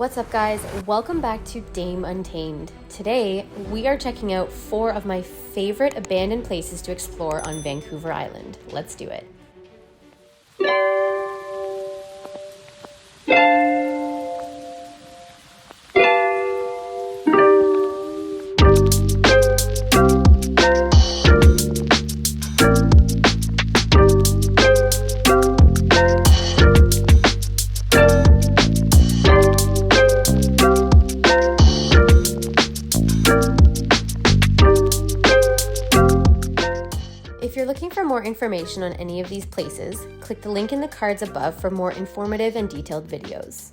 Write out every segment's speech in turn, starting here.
What's up guys? Welcome back to Dame Untamed. Today, we are checking out 4 of my favorite abandoned places to explore on Vancouver Island. Let's do it. If you're looking for more information on any of these places, click the link in the cards above for more informative and detailed videos.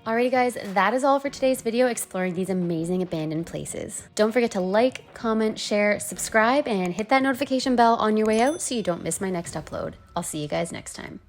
Alrighty guys, that is all for today's video exploring these amazing abandoned places. Don't forget to like, comment, share, subscribe, and hit that notification bell on your way out so you don't miss my next upload. I'll see you guys next time.